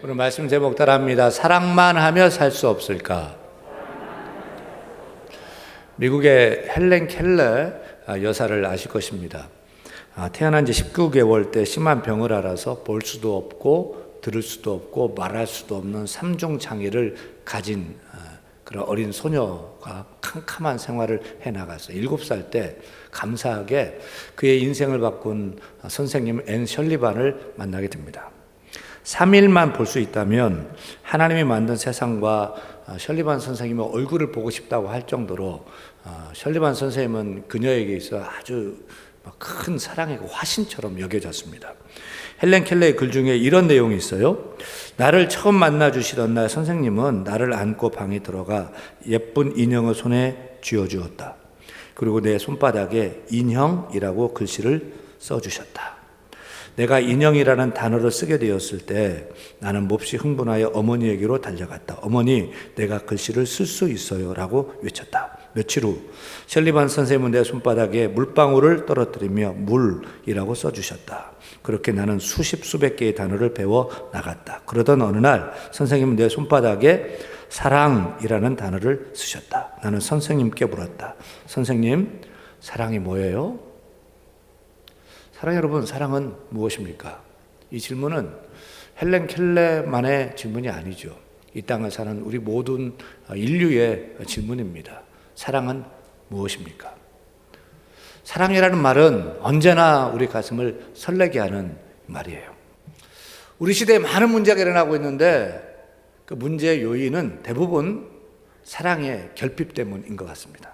오늘 말씀 제목 따라합니다. 사랑만 하며 살 수 없을까? 미국의 헬렌 켈러 여사를 아실 것입니다. 태어난 지 19개월 때 심한 병을 앓아서 볼 수도 없고 들을 수도 없고 말할 수도 없는 3중 장애를 가진 그런 어린 소녀가 캄캄한 생활을 해나갔어요. 7살 때 감사하게 그의 인생을 바꾼 선생님 앤 셜리반을 만나게 됩니다. 3일만 볼 수 있다면 하나님이 만든 세상과 셜리반 선생님의 얼굴을 보고 싶다고 할 정도로 셜리반 선생님은 그녀에게 있어 아주 큰 사랑의 화신처럼 여겨졌습니다. 헬렌 켈러의 글 중에 이런 내용이 있어요. 나를 처음 만나 주시던 날 선생님은 나를 안고 방에 들어가 예쁜 인형을 손에 쥐어주었다. 그리고 내 손바닥에 인형이라고 글씨를 써주셨다. 내가 인형이라는 단어를 쓰게 되었을 때 나는 몹시 흥분하여 어머니에게로 달려갔다. 어머니, 내가 글씨를 쓸 수 있어요 라고 외쳤다. 며칠 후 셜리반 선생님은 내 손바닥에 물방울을 떨어뜨리며 물이라고 써주셨다. 그렇게 나는 수백 개의 단어를 배워 나갔다. 그러던 어느 날 선생님은 내 손바닥에 사랑이라는 단어를 쓰셨다. 나는 선생님께 물었다. 선생님, 사랑이 뭐예요? 사랑 여러분, 사랑은 무엇입니까? 이 질문은 헬렌 켈러만의 질문이 아니죠. 이 땅을 사는 우리 모든 인류의 질문입니다. 사랑은 무엇입니까? 사랑이라는 말은 언제나 우리 가슴을 설레게 하는 말이에요. 우리 시대에 많은 문제가 일어나고 있는데 그 문제의 요인은 대부분 사랑의 결핍 때문인 것 같습니다.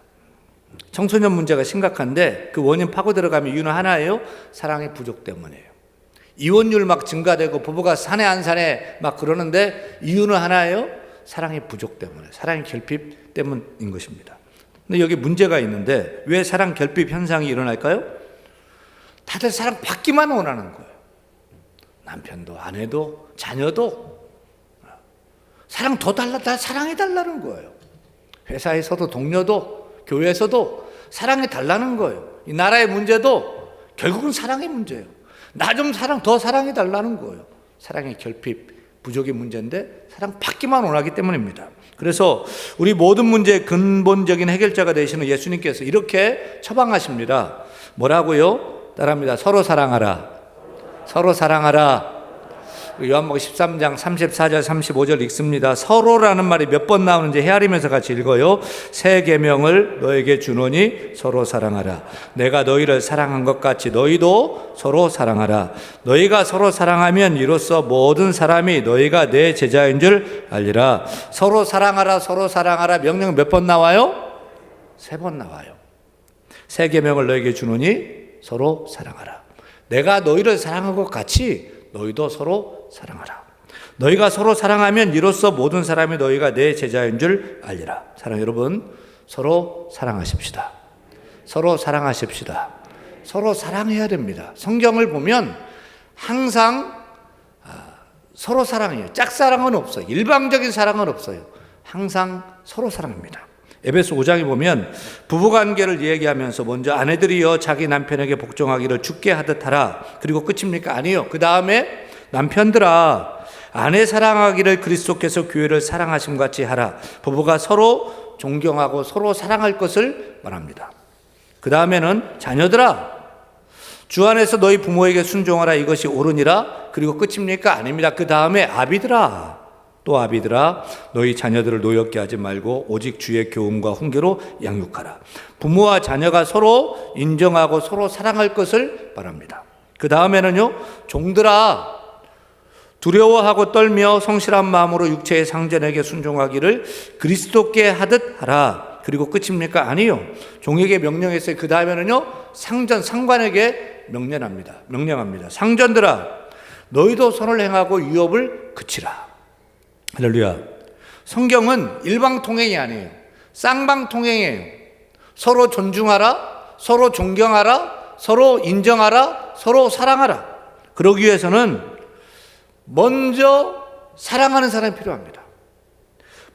청소년 문제가 심각한데 그 원인 파고 들어가면 이유는 하나예요. 사랑의 부족 때문이에요. 이혼율 막 증가되고 부부가 사내 안 사내 막 그러는데 이유는 하나예요. 사랑의 부족 때문에, 사랑의 결핍 때문인 것입니다. 근데 여기 문제가 있는데 왜 사랑 결핍 현상이 일어날까요? 다들 사랑 받기만 원하는 거예요. 남편도 아내도 자녀도 사랑 더 달라, 다 사랑해 달라는 거예요. 회사에서도 동료도 교회에서도 사랑해 달라는 거예요. 이 나라의 문제도 결국은 사랑의 문제예요. 나 좀 더 사랑해 달라는 거예요. 사랑의 결핍, 부족의 문제인데 사랑 받기만 원하기 때문입니다. 그래서 우리 모든 문제의 근본적인 해결자가 되시는 예수님께서 이렇게 처방하십니다. 뭐라고요? 따라합니다. 서로 사랑하라. 서로 사랑하라. 요한복음 13장 34절 35절 읽습니다. 서로라는 말이 몇 번 나오는지 헤아리면서 같이 읽어요. 새 계명을 너에게 주노니 서로 사랑하라. 내가 너희를 사랑한 것 같이 너희도 서로 사랑하라. 너희가 서로 사랑하면 이로써 모든 사람이 너희가 내 제자인 줄 알리라. 서로 사랑하라, 서로 사랑하라. 명령 몇 번 나와요? 3번 나와요. 새 계명을 너에게 주노니 서로 사랑하라. 내가 너희를 사랑한 것 같이 너희도 서로 사랑하라. 너희가 서로 사랑하면 이로써 모든 사람이 너희가 내 제자인 줄 알리라. 사랑 여러분, 서로 사랑하십시다. 서로 사랑하십시다. 서로 사랑해야 됩니다. 성경을 보면 항상 서로 사랑해요. 짝사랑은 없어요. 일방적인 사랑은 없어요. 항상 서로 사랑합니다. 에베소 5장에 보면 부부관계를 얘기하면서 먼저 아내들이여 자기 남편에게 복종하기를 주께 하듯 하라. 그리고 끝입니까? 아니요. 그 다음에 남편들아 아내 사랑하기를 그리스도께서 교회를 사랑하심 같이 하라. 부부가 서로 존경하고 서로 사랑할 것을 말합니다. 그 다음에는 자녀들아 주 안에서 너희 부모에게 순종하라. 이것이 옳으니라. 그리고 끝입니까? 아닙니다. 그 다음에 아비들아 또 아비들아 너희 자녀들을 노엽게 하지 말고 오직 주의 교훈과 훈계로 양육하라. 부모와 자녀가 서로 인정하고 서로 사랑할 것을 바랍니다. 그 다음에는요 종들아 두려워하고 떨며 성실한 마음으로 육체의 상전에게 순종하기를 그리스도께 하듯 하라. 그리고 끝입니까? 아니요. 종에게 명령했어요. 그 다음에는요 상관에게 명령합니다. 상전들아 너희도 선을 행하고 유업을 그치라. 할렐루야. 성경은 일방통행이 아니에요. 쌍방통행이에요. 서로 존중하라, 서로 존경하라, 서로 인정하라, 서로 사랑하라. 그러기 위해서는 먼저 사랑하는 사람이 필요합니다.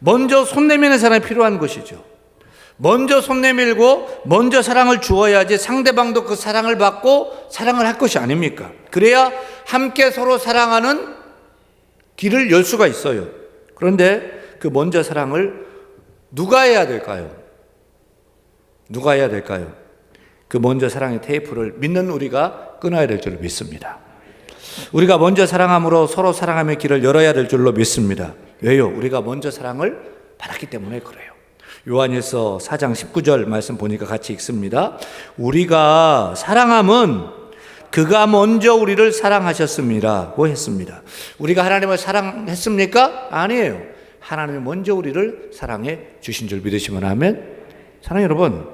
먼저 손 내미는 사람이 필요한 것이죠. 먼저 손 내밀고 먼저 사랑을 주어야지 상대방도 그 사랑을 받고 사랑을 할 것이 아닙니까? 그래야 함께 서로 사랑하는 길을 열 수가 있어요. 그런데 그 먼저 사랑을 누가 해야 될까요? 누가 해야 될까요? 그 먼저 사랑의 테이프를 믿는 우리가 끊어야 될 줄로 믿습니다. 우리가 먼저 사랑함으로 서로 사랑함의 길을 열어야 될 줄로 믿습니다. 왜요? 우리가 먼저 사랑을 받았기 때문에 그래요. 요한일서 4장 19절 말씀 보니까 같이 읽습니다. 우리가 사랑함은 그가 먼저 우리를 사랑하셨습니다고 했습니다. 우리가 하나님을 사랑했습니까? 아니에요. 하나님이 먼저 우리를 사랑해 주신 줄 믿으시면 아멘. 사랑하는 여러분,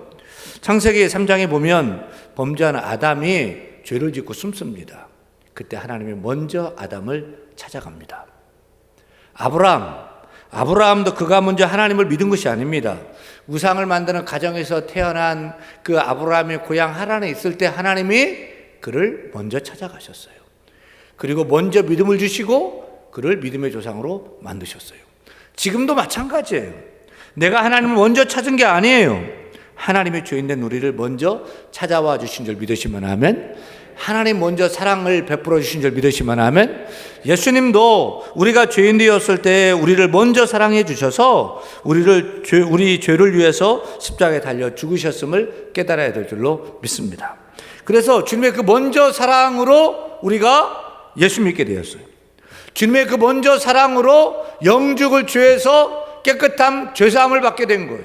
창세기 3장에 보면 범죄한 아담이 죄를 짓고 숨습니다. 그때 하나님이 먼저 아담을 찾아갑니다. 아브라함도 그가 먼저 하나님을 믿은 것이 아닙니다. 우상을 만드는 가정에서 태어난 그 아브라함의 고향 하란에 있을 때 하나님이 그를 먼저 찾아가셨어요. 그리고 먼저 믿음을 주시고 그를 믿음의 조상으로 만드셨어요. 지금도 마찬가지예요. 내가 하나님을 먼저 찾은 게 아니에요. 하나님의 죄인된 우리를 먼저 찾아와 주신 줄 믿으시면 아멘. 하나님 먼저 사랑을 베풀어 주신 줄 믿으시면 아멘. 예수님도 우리가 죄인 되었을 때 우리를 먼저 사랑해 주셔서 우리 죄를 위해서 십자가에 달려 죽으셨음을 깨달아야 될 줄로 믿습니다. 그래서 주님의 그 먼저 사랑으로 우리가 예수 믿게 되었어요. 주님의 그 먼저 사랑으로 영죽을 죄에서 깨끗함, 죄사함을 받게 된 거예요.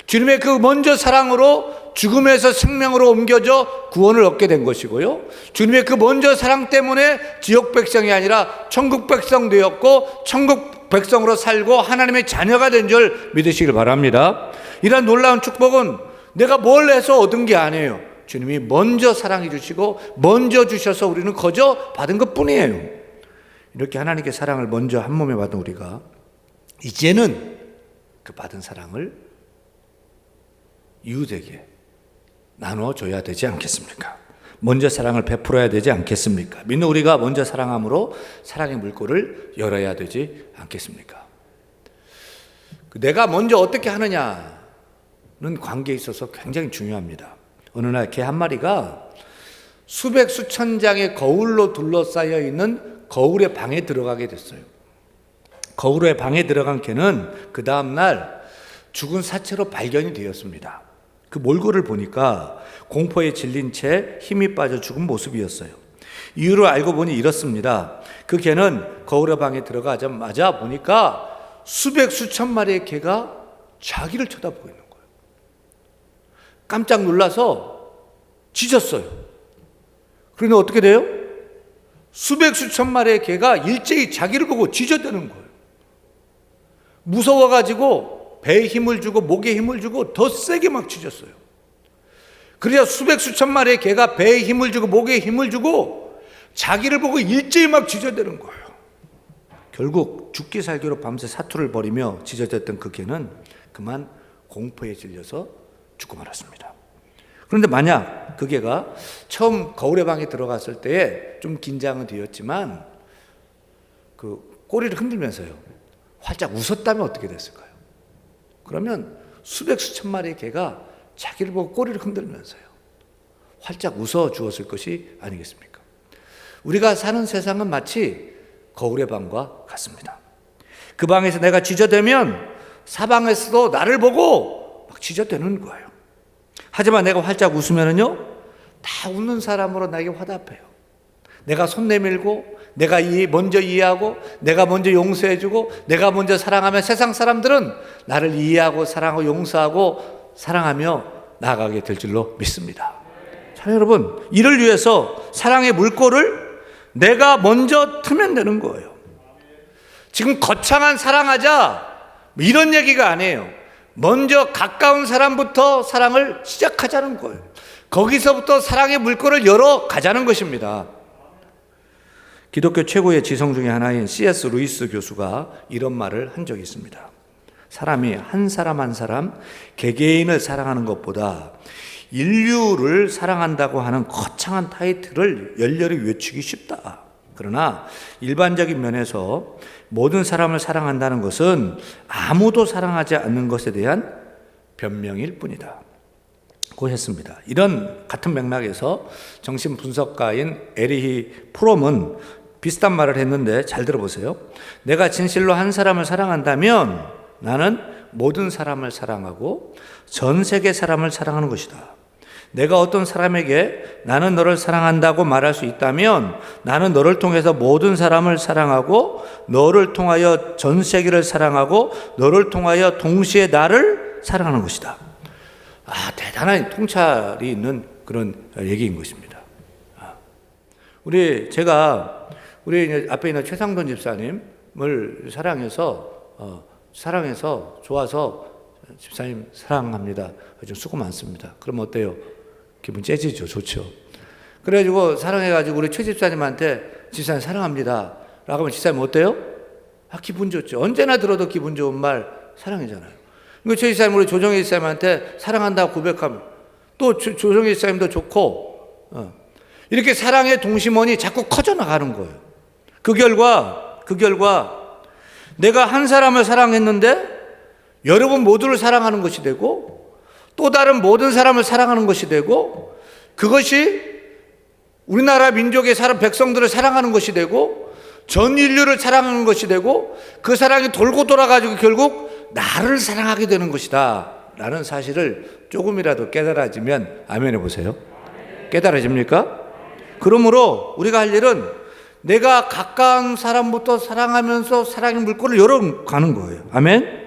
주님의 그 먼저 사랑으로 죽음에서 생명으로 옮겨져 구원을 얻게 된 것이고요. 주님의 그 먼저 사랑 때문에 지옥 백성이 아니라 천국 백성 되었고 천국 백성으로 살고 하나님의 자녀가 된 줄 믿으시길 바랍니다. 이런 놀라운 축복은 내가 뭘 해서 얻은 게 아니에요. 주님이 먼저 사랑해 주시고 먼저 주셔서 우리는 거저 받은 것뿐이에요. 이렇게 하나님께 사랑을 먼저 한 몸에 받은 우리가 이제는 그 받은 사랑을 이웃에게 나눠줘야 되지 않겠습니까? 먼저 사랑을 베풀어야 되지 않겠습니까? 믿는 우리가 먼저 사랑함으로 사랑의 물꼬를 열어야 되지 않겠습니까? 내가 먼저 어떻게 하느냐는 관계에 있어서 굉장히 중요합니다. 어느 날 개 한 마리가 수백 수천 장의 거울로 둘러싸여 있는 거울의 방에 들어가게 됐어요. 거울의 방에 들어간 개는 그 다음날 죽은 사체로 발견이 되었습니다. 그 몰골을 보니까 공포에 질린 채 힘이 빠져 죽은 모습이었어요. 이유를 알고 보니 이렇습니다. 그 개는 거울의 방에 들어가자마자 보니까 수백 수천 마리의 개가 자기를 쳐다보고 있는 거예요. 깜짝 놀라서 짖었어요. 그런데 어떻게 돼요? 수백 수천 마리의 개가 일제히 자기를 보고 짖어대는 거예요. 무서워가지고 배에 힘을 주고 목에 힘을 주고 더 세게 막 짖었어요. 그래야 수백 수천 마리의 개가 배에 힘을 주고 목에 힘을 주고 자기를 보고 일제히 막 짖어대는 거예요. 결국 죽기 살기로 밤새 사투를 벌이며 짖어댔던 그 개는 그만 공포에 질려서 죽고 말았습니다. 그런데 만약 그 개가 처음 거울의 방에 들어갔을 때에 좀 긴장은 되었지만 그 꼬리를 흔들면서요 활짝 웃었다면 어떻게 됐을까요? 그러면 수백 수천 마리의 개가 자기를 보고 꼬리를 흔들면서요 활짝 웃어 주었을 것이 아니겠습니까? 우리가 사는 세상은 마치 거울의 방과 같습니다. 그 방에서 내가 짖어대면 사방에서도 나를 보고 막 짖어대는 거예요. 하지만 내가 활짝 웃으면은요 다 웃는 사람으로 나에게 화답해요. 내가 손 내밀고 내가 먼저 이해하고 내가 먼저 용서해주고 내가 먼저 사랑하면 세상 사람들은 나를 이해하고 사랑하고 용서하고 사랑하며 나아가게 될 줄로 믿습니다. 자, 여러분, 이를 위해서 사랑의 물꼬를 내가 먼저 트면 되는 거예요. 지금 거창한 사랑하자 이런 얘기가 아니에요. 먼저 가까운 사람부터 사랑을 시작하자는 거예요. 거기서부터 사랑의 물꼬를 열어 가자는 것입니다. 기독교 최고의 지성 중에 하나인 C.S. 루이스 교수가 이런 말을 한 적이 있습니다. 사람이 한 사람 한 사람 개개인을 사랑하는 것보다 인류를 사랑한다고 하는 거창한 타이틀을 열렬히 외치기 쉽다. 그러나 일반적인 면에서 모든 사람을 사랑한다는 것은 아무도 사랑하지 않는 것에 대한 변명일 뿐이다 고 했습니다. 이런 같은 맥락에서 정신분석가인 에리히 프롬은 비슷한 말을 했는데 잘 들어보세요. 내가 진실로 한 사람을 사랑한다면 나는 모든 사람을 사랑하고 전 세계 사람을 사랑하는 것이다. 내가 어떤 사람에게 나는 너를 사랑한다고 말할 수 있다면 나는 너를 통해서 모든 사람을 사랑하고 너를 통하여 전 세계를 사랑하고 너를 통하여 동시에 나를 사랑하는 것이다. 대단한 통찰이 있는 그런 얘기인 것입니다. 우리 앞에 있는 최상돈 집사님을 사랑해서 좋아서 집사님 사랑합니다. 좀 수고 많습니다. 그러면 어때요? 기분 째지죠. 좋죠. 그래가지고 사랑해가지고 우리 최 집사님한테 집사님 사랑합니다 라고 하면 집사님 어때요? 기분 좋죠. 언제나 들어도 기분 좋은 말 사랑이잖아요. 최 집사님 우리 조정희 집사님한테 사랑한다고 고백하면 또 조정희 집사님도 좋고 이렇게 사랑의 동심원이 자꾸 커져나가는 거예요. 그 결과 내가 한 사람을 사랑했는데 여러분 모두를 사랑하는 것이 되고 또 다른 모든 사람을 사랑하는 것이 되고 그것이 우리나라 민족의 백성들을 사랑하는 것이 되고 전 인류를 사랑하는 것이 되고 그 사랑이 돌고 돌아가지고 결국 나를 사랑하게 되는 것이다 라는 사실을 조금이라도 깨달아지면 아멘 해보세요. 깨달아집니까? 그러므로 우리가 할 일은 내가 가까운 사람부터 사랑하면서 사랑의 물꼬를 열어가는 거예요. 아멘?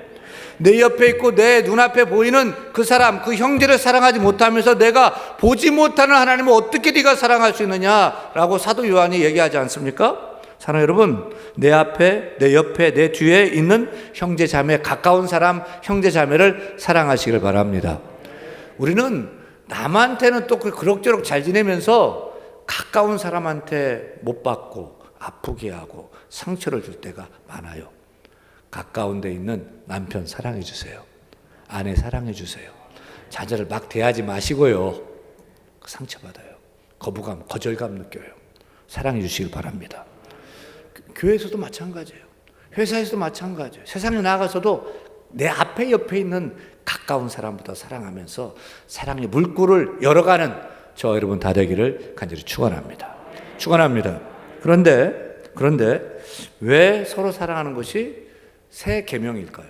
내 옆에 있고 내 눈앞에 보이는 그 사람, 그 형제를 사랑하지 못하면서 내가 보지 못하는 하나님을 어떻게 네가 사랑할 수 있느냐라고 사도 요한이 얘기하지 않습니까? 사랑 여러분, 내 앞에, 내 옆에, 내 뒤에 있는 형제 자매, 가까운 사람, 형제 자매를 사랑하시길 바랍니다. 우리는 남한테는 또 그럭저럭 잘 지내면서 가까운 사람한테 못 받고 아프게 하고 상처를 줄 때가 많아요. 가까운 데 있는 남편 사랑해 주세요. 아내 사랑해 주세요. 자녀를 막 대하지 마시고요. 상처받아요. 거부감, 거절감 느껴요. 사랑해 주시길 바랍니다. 교회에서도 마찬가지예요. 회사에서도 마찬가지예요. 세상에 나가서도 내 앞에 옆에 있는 가까운 사람부터 사랑하면서 사랑의 물꼬를 열어가는 저 여러분 다 되기를 간절히 축원합니다. 그런데 왜 서로 사랑하는 것이 새 계명일까요?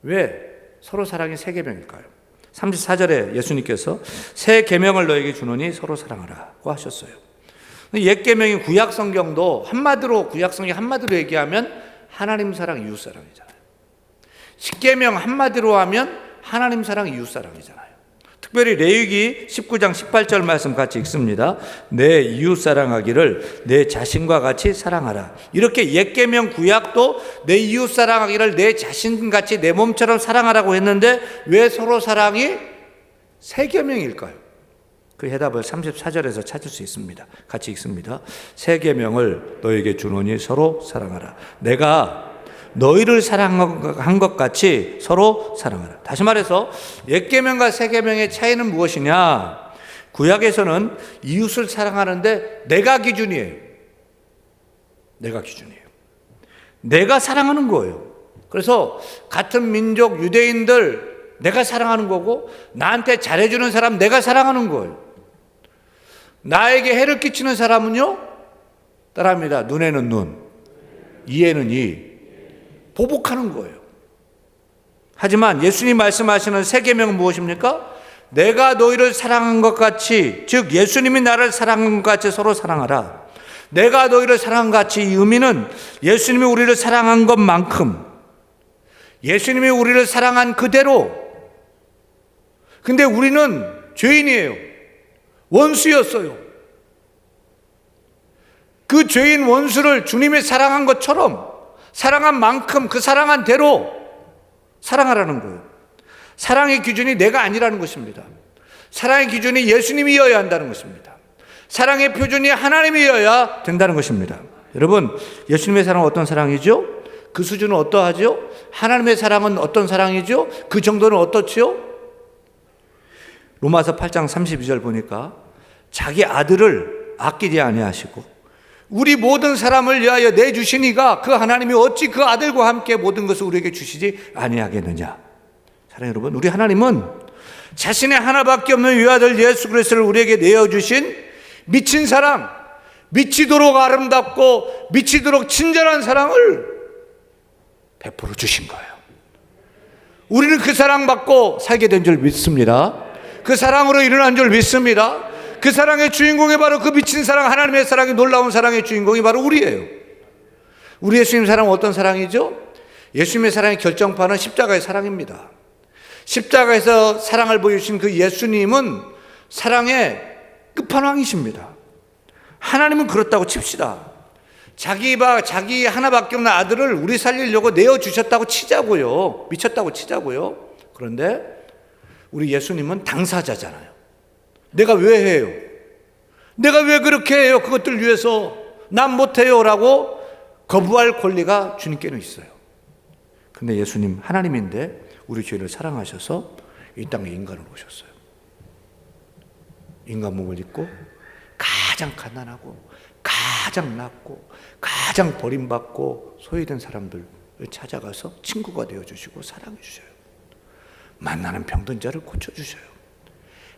왜 서로 사랑이 새 계명일까요? 34절에 예수님께서 새 계명을 너에게 주노니 서로 사랑하라고 하셨어요. 옛 계명인 구약 성경도 구약 성경 한마디로 얘기하면 하나님 사랑, 이웃 사랑이잖아요. 십계명 한마디로 하면 하나님 사랑, 이웃 사랑이잖아요. 특별히 레위기 19장 18절 말씀 같이 읽습니다. 내 이웃 사랑하기를 내 자신과 같이 사랑하라. 이렇게 옛 계명 구약도 내 이웃 사랑하기를 내 자신같이 내 몸처럼 사랑하라고 했는데 왜 서로 사랑이 새 계명일까요? 그 해답을 34절에서 찾을 수 있습니다. 같이 읽습니다. 새 계명을 너에게 주노니 서로 사랑하라. 내가 너희를 사랑한 것 같이 서로 사랑하라. 다시 말해서 옛 계명과 새 계명의 차이는 무엇이냐? 구약에서는 이웃을 사랑하는데 내가 기준이에요. 내가 사랑하는 거예요. 그래서 같은 민족 유대인들 내가 사랑하는 거고 나한테 잘해주는 사람 내가 사랑하는 거예요. 나에게 해를 끼치는 사람은요? 따라합니다. 눈에는 눈, 이에는 이. 보복하는 거예요. 하지만 예수님 말씀하시는 새 계명은 무엇입니까? 내가 너희를 사랑한 것 같이, 즉 예수님이 나를 사랑한 것 같이 서로 사랑하라. 내가 너희를 사랑한 것 같이, 이 의미는 예수님이 우리를 사랑한 것만큼 예수님이 우리를 사랑한 그대로. 근데 우리는 죄인이에요. 원수였어요. 그 죄인 원수를 주님이 사랑한 것처럼 사랑한 만큼 그 사랑한 대로 사랑하라는 거예요. 사랑의 기준이 내가 아니라는 것입니다. 사랑의 기준이 예수님이어야 한다는 것입니다. 사랑의 표준이 하나님이어야 된다는 것입니다. 여러분, 예수님의 사랑은 어떤 사랑이죠? 그 수준은 어떠하죠? 하나님의 사랑은 어떤 사랑이죠? 그 정도는 어떻지요? 로마서 8장 32절 보니까 자기 아들을 아끼지 아니하시고 우리 모든 사람을 위하여 내주시니가 그 하나님이 어찌 그 아들과 함께 모든 것을 우리에게 주시지 아니하겠느냐. 사랑하는 여러분, 우리 하나님은 자신의 하나밖에 없는 외아들 예수 그리스도를 우리에게 내어주신 미친 사랑, 미치도록 아름답고 미치도록 친절한 사랑을 베풀어 주신 거예요. 우리는 그 사랑받고 살게 된 줄 믿습니다. 그 사랑으로 일어난 줄 믿습니다. 그 사랑의 주인공이 바로 그 미친 사랑, 하나님의 사랑이, 놀라운 사랑의 주인공이 바로 우리예요. 우리 예수님 사랑은 어떤 사랑이죠? 예수님의 사랑의 결정판은 십자가의 사랑입니다. 십자가에서 사랑을 보여주신 그 예수님은 사랑의 끝판왕이십니다. 하나님은 그렇다고 칩시다. 자기 하나밖에 없는 아들을 우리 살리려고 내어주셨다고 치자고요. 미쳤다고 치자고요. 그런데 우리 예수님은 당사자잖아요. 내가 왜 해요? 내가 왜 그렇게 해요? 그것들 위해서 난 못해요 라고 거부할 권리가 주님께는 있어요. 근데 예수님 하나님인데 우리 죄를 사랑하셔서 이 땅에 인간으로 오셨어요. 인간 몸을 입고 가장 가난하고 가장 낮고 가장 버림받고 소외된 사람들을 찾아가서 친구가 되어주시고 사랑해 주셔요. 만나는 병든 자를 고쳐주셔요.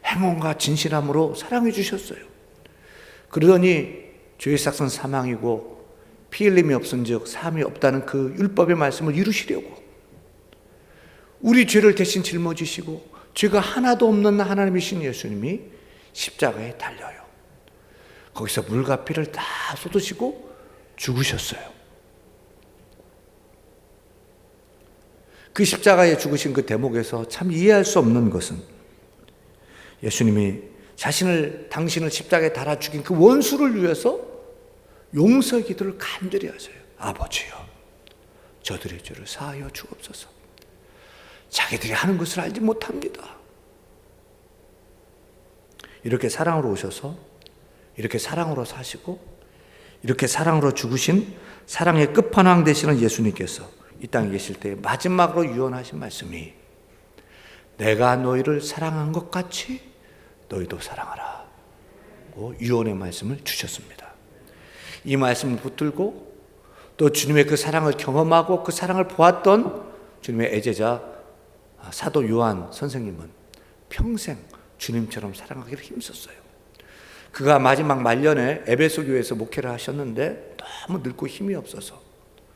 행운과 진실함으로 사랑해 주셨어요. 그러더니 죄의 삭은 사망이고 피 흘림이 없은즉 사함이 없다는 그 율법의 말씀을 이루시려고 우리 죄를 대신 짊어지시고 죄가 하나도 없는 하나님이신 예수님이 십자가에 달려요. 거기서 물과 피를 다 쏟으시고 죽으셨어요. 그 십자가에 죽으신 그 대목에서 참 이해할 수 없는 것은 예수님이 당신을 십자가에 달아 죽인 그 원수를 위해서 용서의 기도를 간절히 하세요. 아버지여, 저들의 죄를 사하여 주옵소서. 자기들이 하는 것을 알지 못합니다. 이렇게 사랑으로 오셔서 이렇게 사랑으로 사시고 이렇게 사랑으로 죽으신 사랑의 끝판왕 되시는 예수님께서 이 땅에 계실 때 마지막으로 유언하신 말씀이 내가 너희를 사랑한 것 같이 너희도 사랑하라 유언의 말씀을 주셨습니다. 이 말씀을 붙들고 또 주님의 그 사랑을 경험하고 그 사랑을 보았던 주님의 애제자 사도 요한 선생님은 평생 주님처럼 사랑하기를 힘썼어요. 그가 마지막 말년에 에베소 교회에서 목회를 하셨는데 너무 늙고 힘이 없어서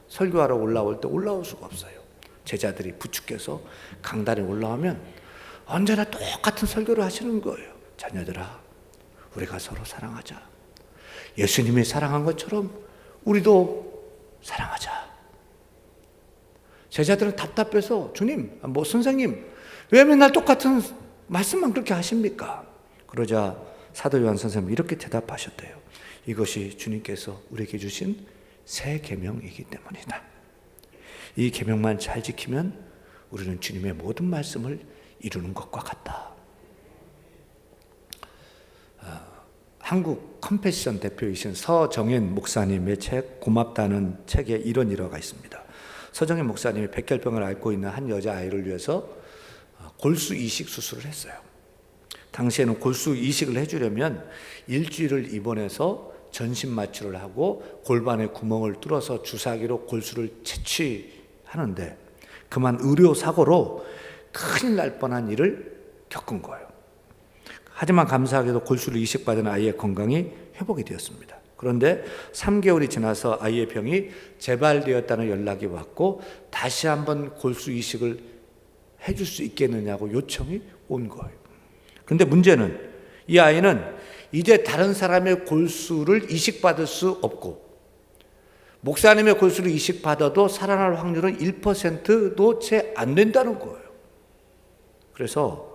설교하러 올라올 때 올라올 수가 없어요. 제자들이 부축해서 강단에 올라오면 언제나 똑같은 설교를 하시는 거예요. 자녀들아, 우리가 서로 사랑하자. 예수님이 사랑한 것처럼 우리도 사랑하자. 제자들은 답답해서 주님, 선생님, 왜 맨날 똑같은 말씀만 그렇게 하십니까? 그러자 사도 요한 선생님이 이렇게 대답하셨대요. 이것이 주님께서 우리에게 주신 새 계명이기 때문이다. 이 계명만 잘 지키면 우리는 주님의 모든 말씀을 이루는 것과 같다. 한국 컴패션 대표이신 서정인 목사님의 책 고맙다는 책에 이런 일화가 있습니다. 서정인 목사님이 백혈병을 앓고 있는 한 여자아이를 위해서 골수 이식 수술을 했어요. 당시에는 골수 이식을 해주려면 일주일을 입원해서 전신 마취를 하고 골반에 구멍을 뚫어서 주사기로 골수를 채취하는데 그만 의료사고로 큰일 날 뻔한 일을 겪은 거예요. 하지만 감사하게도 골수를 이식받은 아이의 건강이 회복이 되었습니다. 그런데 3개월이 지나서 아이의 병이 재발되었다는 연락이 왔고 다시 한번 골수 이식을 해줄 수 있겠느냐고 요청이 온 거예요. 그런데 문제는 이 아이는 이제 다른 사람의 골수를 이식받을 수 없고 목사님의 골수를 이식받아도 살아날 확률은 1%도 채 안 된다는 거예요. 그래서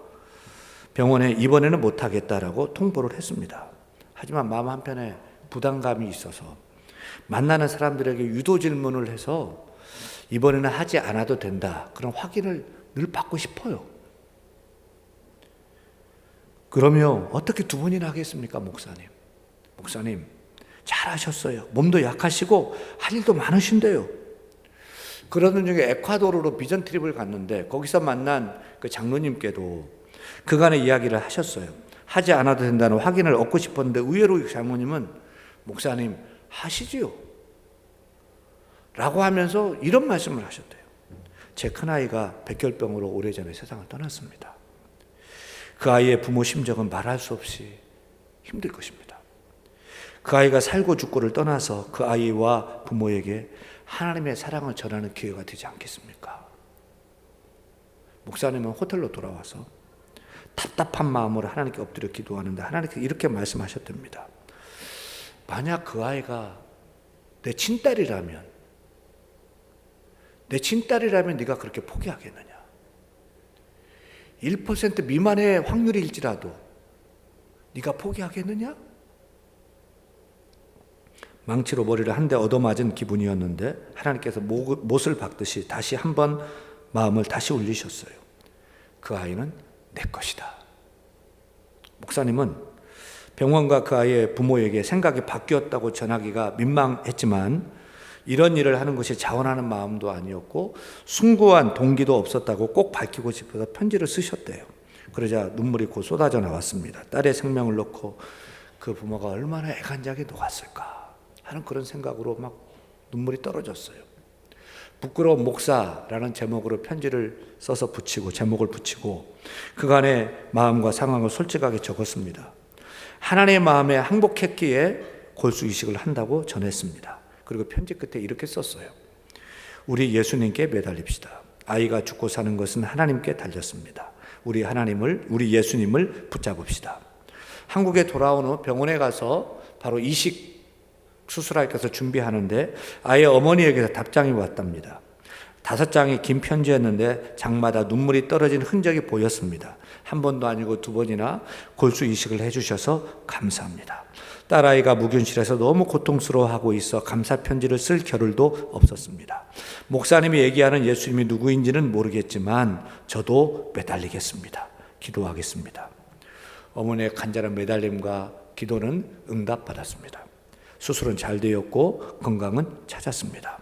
병원에 이번에는 못하겠다라고 통보를 했습니다. 하지만 마음 한편에 부담감이 있어서 만나는 사람들에게 유도 질문을 해서 이번에는 하지 않아도 된다. 그런 확인을 늘 받고 싶어요. 그러면 어떻게 두 번이나 하겠습니까, 목사님? 목사님, 잘하셨어요. 몸도 약하시고 할 일도 많으신데요. 그러던 중에 에콰도르로 비전 트립을 갔는데 거기서 만난 그 장로님께도 그간의 이야기를 하셨어요. 하지 않아도 된다는 확인을 얻고 싶었는데 의외로 장로님은 목사님 하시지요 라고 하면서 이런 말씀을 하셨대요. 제 큰아이가 백혈병으로 오래전에 세상을 떠났습니다. 그 아이의 부모 심정은 말할 수 없이 힘들 것입니다. 그 아이가 살고 죽고를 떠나서 그 아이와 부모에게 하나님의 사랑을 전하는 기회가 되지 않겠습니까? 목사님은 호텔로 돌아와서 답답한 마음으로 하나님께 엎드려 기도하는데 하나님께서 이렇게 말씀하셨답니다. 만약 그 아이가 내 친딸이라면 네가 그렇게 포기하겠느냐? 1% 미만의 확률일지라도 네가 포기하겠느냐? 망치로 머리를 한 대 얻어맞은 기분이었는데 하나님께서 못을 박듯이 다시 한번 마음을 다시 울리셨어요. 그 아이는 내 것이다. 목사님은 병원과 그 아이의 부모에게 생각이 바뀌었다고 전하기가 민망했지만 이런 일을 하는 것이 자원하는 마음도 아니었고 숭고한 동기도 없었다고 꼭 밝히고 싶어서 편지를 쓰셨대요. 그러자 눈물이 곧 쏟아져 나왔습니다. 딸의 생명을 놓고 그 부모가 얼마나 애간장에 녹았을까 하는 그런 생각으로 막 눈물이 떨어졌어요. 부끄러운 목사라는 제목으로 편지를 써서 제목을 붙이고 그간의 마음과 상황을 솔직하게 적었습니다. 하나님의 마음에 항복했기에 골수이식을 한다고 전했습니다. 그리고 편지 끝에 이렇게 썼어요. 우리 예수님께 매달립시다. 아이가 죽고 사는 것은 하나님께 달렸습니다. 우리 예수님을 붙잡읍시다. 한국에 돌아온 후 병원에 가서 바로 이식 수술할 것을 준비하는데 아이의 어머니에게서 답장이 왔답니다. 5장이 긴 편지였는데 장마다 눈물이 떨어진 흔적이 보였습니다. 한 번도 아니고 2번이나 골수 이식을 해주셔서 감사합니다. 딸아이가 무균실에서 너무 고통스러워하고 있어 감사 편지를 쓸 겨를도 없었습니다. 목사님이 얘기하는 예수님이 누구인지는 모르겠지만 저도 매달리겠습니다. 기도하겠습니다. 어머니의 간절한 매달림과 기도는 응답받았습니다. 수술은 잘 되었고 건강은 찾았습니다.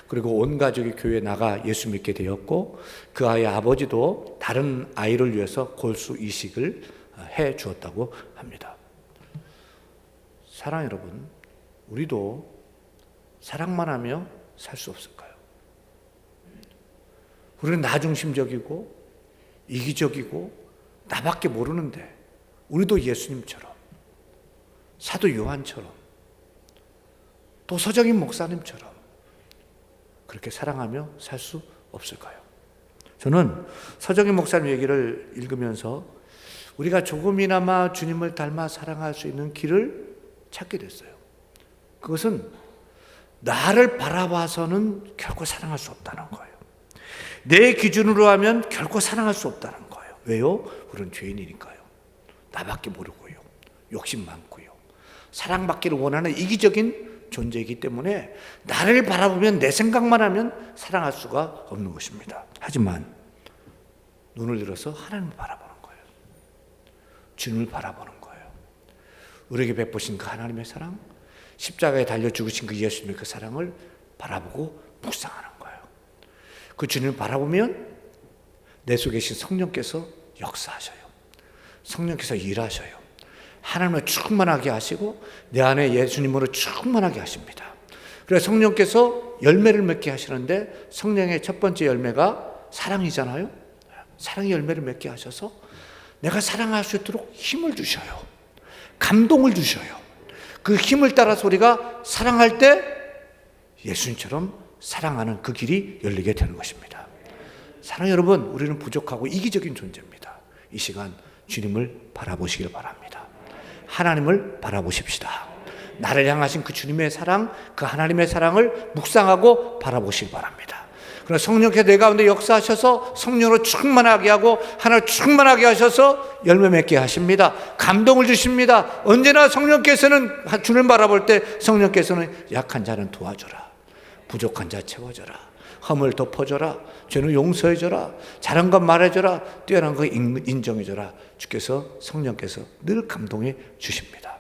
그리고 온 가족이 교회에 나가 예수 믿게 되었고 그 아이의 아버지도 다른 아이를 위해서 골수 이식을 해 주었다고 합니다. 사랑 여러분, 우리도 사랑만 하며 살 수 없을까요? 우리는 나중심적이고 이기적이고 나밖에 모르는데 우리도 예수님처럼 사도 요한처럼 또 서정인 목사님처럼 그렇게 사랑하며 살 수 없을까요? 저는 서정인 목사님 얘기를 읽으면서 우리가 조금이나마 주님을 닮아 사랑할 수 있는 길을 찾게 됐어요. 그것은 나를 바라봐서는 결코 사랑할 수 없다는 거예요. 내 기준으로 하면 결코 사랑할 수 없다는 거예요. 왜요? 우리는 죄인이니까요. 나밖에 모르고요. 욕심 많고요. 사랑받기를 원하는 이기적인 존재이기 때문에 나를 바라보면 내 생각만 하면 사랑할 수가 없는 것입니다. 하지만 눈을 들어서 하나님을 바라보는 거예요. 주님을 바라보는 거예요. 우리에게 베푸신 그 하나님의 사랑, 십자가에 달려 죽으신 그 예수님의 그 사랑을 바라보고 묵상하는 거예요. 그 주님을 바라보면 내 속에 계신 성령께서 역사하셔요. 성령께서 일하셔요. 하나님을 충만하게 하시고 내 안에 예수님으로 충만하게 하십니다. 그래서 성령께서 열매를 맺게 하시는데 성령의 첫 번째 열매가 사랑이잖아요. 사랑의 열매를 맺게 하셔서 내가 사랑할 수 있도록 힘을 주셔요. 감동을 주셔요. 그 힘을 따라서 우리가 사랑할 때 예수님처럼 사랑하는 그 길이 열리게 되는 것입니다. 사랑 여러분, 우리는 부족하고 이기적인 존재입니다. 이 시간 주님을 바라보시길 바랍니다. 하나님을 바라보십시다. 나를 향하신 그 주님의 사랑, 그 하나님의 사랑을 묵상하고 바라보시기 바랍니다. 그러나 성령께서 내 가운데 역사하셔서 성령으로 충만하게 하고 하나를 충만하게 하셔서 열매 맺게 하십니다. 감동을 주십니다. 언제나 성령께서는 주님을 바라볼 때 성령께서는 약한 자는 도와줘라. 부족한 자 채워줘라. 험을 덮어줘라. 죄는 용서해줘라. 잘한 것 말해줘라. 뛰어난 거 인정해줘라. 주께서 성령께서 늘 감동해 주십니다.